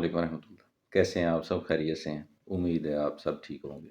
علیکم ورحمۃ اللہ۔ کیسے ہیں آپ؟ سب خیریت سے ہیں؟ امید ہے آپ سب ٹھیک ہوں گے۔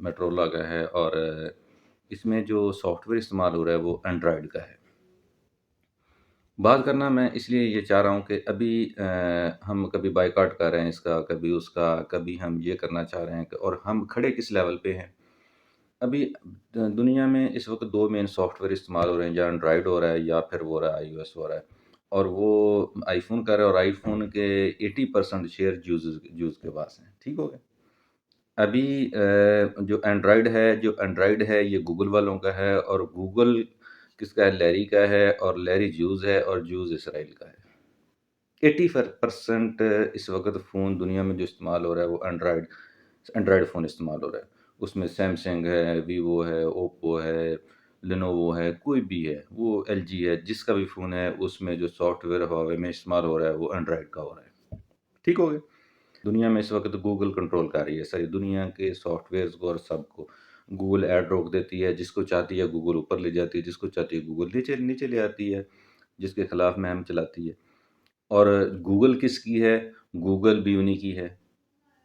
میٹرولا کا ہے، اور اس میں جو سافٹ ویئر استعمال ہو رہا ہے وہ اینڈرائڈ کا ہے۔ بات کرنا میں اس لیے یہ چاہ رہا ہوں کہ ابھی ہم کبھی بائیکاٹ کر رہے ہیں اس کا، کبھی اس کا، کبھی ہم یہ کرنا چاہ رہے ہیں اور ہم کھڑے کس لیول پہ ہیں۔ ابھی دنیا میں اس وقت 2 مین سافٹ ویئر استعمال ہو رہے ہیں، یا اینڈرائڈ ہو رہا ہے یا پھر وہ رہا ہے آئی او ایس ہو رہا ہے، اور وہ آئی فون کا رہا ہے، اور آئی فون کے 80% شیئر جوز کے پاس ہیں۔ ٹھیک ہو گیا؟ ابھی جو اینڈرائڈ ہے یہ گوگل والوں کا ہے، اور گوگل کس کا ہے؟ لیری کا ہے، اور لیری جوز ہے، اور جوز اسرائیل کا ہے۔ 80% اس وقت فون دنیا میں جو استعمال ہو رہا ہے وہ اینڈرائڈ فون استعمال ہو رہا ہے۔ اس میں سیمسنگ ہے، ویوو ہے، اوپو ہے، لینووو ہے، کوئی بھی ہے، وہ ایل جی ہے، جس کا بھی فون ہے اس میں جو سافٹ ویئر ہواوے میں استعمال ہو رہا ہے وہ اینڈرائڈ کا ہو رہا ہے۔ ٹھیک ہو گیا؟ دنیا میں اس وقت گوگل کنٹرول کر رہی ہے ساری دنیا کے سافٹ ویئرز کو اور سب کو۔ گوگل ایڈ روک دیتی ہے، جس کو چاہتی ہے گوگل اوپر لے جاتی ہے، جس کو چاہتی ہے گوگل نیچے لے آتی ہے، جس کے خلاف مہم چلاتی ہے۔ اور گوگل کس کی ہے؟ گوگل بھی انہی کی ہے۔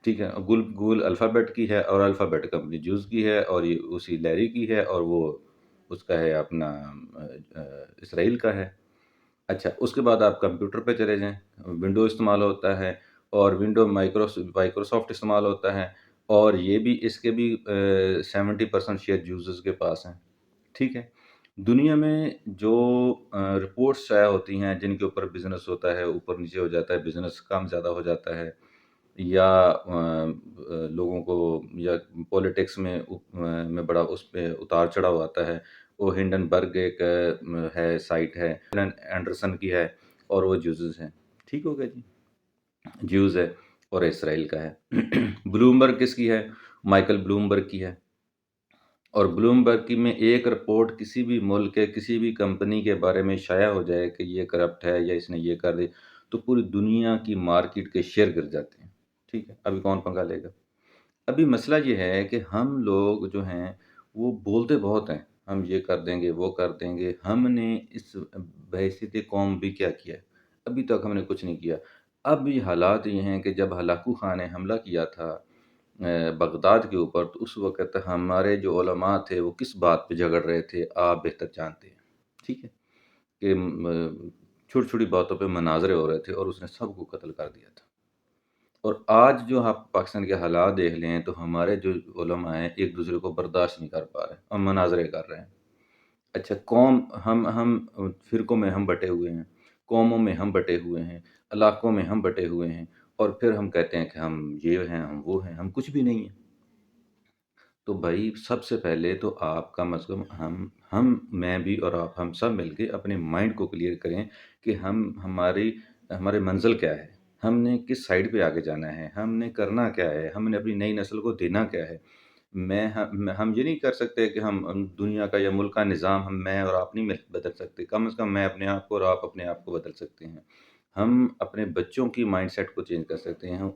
ٹھیک ہے، گوگل الفابیٹ کی ہے، اور الفابیٹ کمپنی جوز کی ہے، اور یہ اسی لیری کی ہے، اور وہ اس کا ہے اپنا اسرائیل کا ہے۔ اچھا، اس کے بعد آپ کمپیوٹر پہ چلے جائیں، ونڈو استعمال ہوتا ہے، اور ونڈو مائکروسافٹ استعمال ہوتا ہے، اور یہ بھی اس کے بھی 70% شیئر یوزرز کے پاس ہیں۔ ٹھیک ہے، دنیا میں جو رپورٹس شائع ہوتی ہیں جن کے اوپر بزنس ہوتا ہے، اوپر نیچے ہو جاتا ہے، بزنس کم زیادہ ہو جاتا ہے، یا لوگوں کو، یا پولیٹکس میں بڑا اس پہ اتار چڑھاؤ آتا ہے، وہ ہنڈن برگ ایک ہے سائٹ ہے، اینڈرسن کی ہے، اور وہ جوزز ہیں۔ ٹھیک ہو گیا جی؟ جیوز ہے، اور اسرائیل کا ہے۔ بلومبرگ کس کی ہے؟ مائیکل بلومبرگ کی ہے۔ اور بلومبرگ کی میں ایک رپورٹ کسی بھی ملک کے کسی بھی کمپنی کے بارے میں شائع ہو جائے کہ یہ کرپٹ ہے یا اس نے یہ کر دی، تو پوری دنیا کی مارکیٹ کے شیئر گر جاتے ہیں۔ ٹھیک ہے، ابھی کون پنگا لے گا؟ ابھی مسئلہ یہ ہے کہ ہم لوگ جو ہیں وہ بولتے بہت ہیں، ہم یہ کر دیں گے، وہ کر دیں گے۔ ہم نے اس بحیثیت قوم بھی کیا کیا ہے؟ ابھی تک ہم نے کچھ نہیں کیا۔ اب یہ حالات یہ ہیں کہ جب ہلاکو خان نے حملہ کیا تھا بغداد کے اوپر، تو اس وقت ہمارے جو علماء تھے وہ کس بات پہ جھگڑ رہے تھے آپ بہتر جانتے ہیں۔ ٹھیک ہے، کہ چھوٹی چھوٹی باتوں پہ مناظرے ہو رہے تھے، اور اس نے سب کو قتل کر دیا تھا۔ اور آج جو آپ پاکستان کے حالات دیکھ لیں تو ہمارے جو علماء ہیں ایک دوسرے کو برداشت نہیں کر پا رہے، اور مناظرے کر رہے ہیں۔ اچھا، قوم ہم فرقوں میں ہم بٹے ہوئے ہیں، قوموں میں ہم بٹے ہوئے ہیں، علاقوں میں ہم بٹے ہوئے ہیں، اور پھر ہم کہتے ہیں کہ ہم یہ ہیں، ہم وہ ہیں، ہم کچھ بھی نہیں ہیں۔ تو بھائی سب سے پہلے تو آپ کم از کم میں بھی اور آپ ہم سب مل کے اپنے مائنڈ کو کلیئر کریں کہ ہمارے منزل کیا ہے، ہم نے کس سائڈ پہ آگے جانا ہے، ہم نے کرنا کیا ہے، ہم نے اپنی نئی نسل کو دینا کیا ہے۔ ہم یہ نہیں کر سکتے کہ ہم دنیا کا یا ملک کا نظام میں اور آپ نہیں بدل سکتے، کم از کم میں اپنے آپ کو اور آپ اپنے آپ کو بدل سکتے ہیں۔ ہم اپنے بچوں کی مائنڈ سیٹ کو چینج کر سکتے ہیں،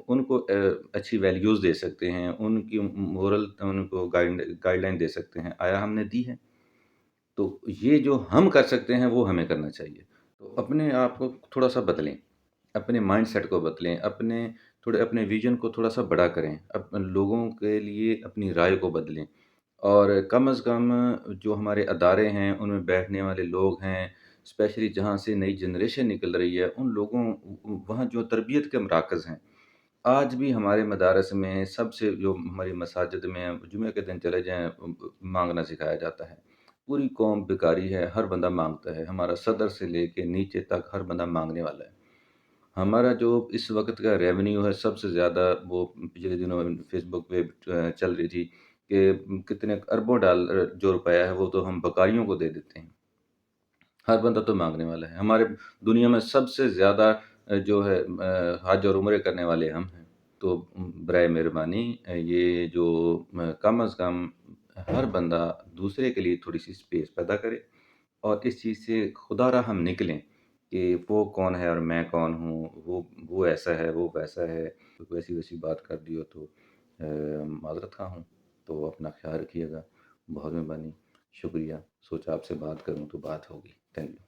ان کو اچھی ویلیوز دے سکتے ہیں، ان کی مورل ان کو گائیڈ لائن دے سکتے ہیں۔ آیا ہم نے دی ہے؟ تو یہ جو ہم کر سکتے ہیں وہ ہمیں کرنا چاہیے۔ تو اپنے آپ کو تھوڑا سا بدلیں، اپنے مائنڈ سیٹ کو بدلیں، اپنے ویژن کو تھوڑا سا بڑا کریں، لوگوں کے لیے اپنی رائے کو بدلیں، اور کم از کم جو ہمارے ادارے ہیں ان میں بیٹھنے والے لوگ ہیں، اسپیشلی جہاں سے نئی جنریشن نکل رہی ہے، ان لوگوں وہاں جو تربیت کے مراکز ہیں، آج بھی ہمارے مدارس میں سب سے جو ہماری مساجد میں جمعہ کے دن چلے جائیں مانگنا سکھایا جاتا ہے۔ پوری قوم بیکاری ہے، ہر بندہ مانگتا ہے، ہمارا صدر سے لے کے نیچے تک ہر بندہ مانگنے والا ہے۔ ہمارا جو اس وقت کا ریونیو ہے سب سے زیادہ، وہ پچھلے دنوں فیس بک پہ چل رہی تھی کہ کتنے اربوں ڈالر جو روپیہ ہے وہ تو ہم بکاریوں کو دے دیتے ہیں۔ ہر بندہ تو مانگنے والا ہے۔ ہمارے دنیا میں سب سے زیادہ جو ہے حج اور عمرے کرنے والے ہم ہیں۔ تو برائے مہربانی یہ جو کم از کم ہر بندہ دوسرے کے لیے تھوڑی سی اسپیس پیدا کرے، اور اس چیز سے خدا را ہم نکلیں کہ وہ کون ہے اور میں کون ہوں، وہ ایسا ہے، وہ ویسا ہے۔ کوئی ویسی بات کر دی ہو تو معذرت خواہ ہوں۔ تو اپنا خیال رکھیے گا، بہت مہربانی، شکریہ۔ سوچا آپ سے بات کروں تو بات ہوگی۔ Thank you.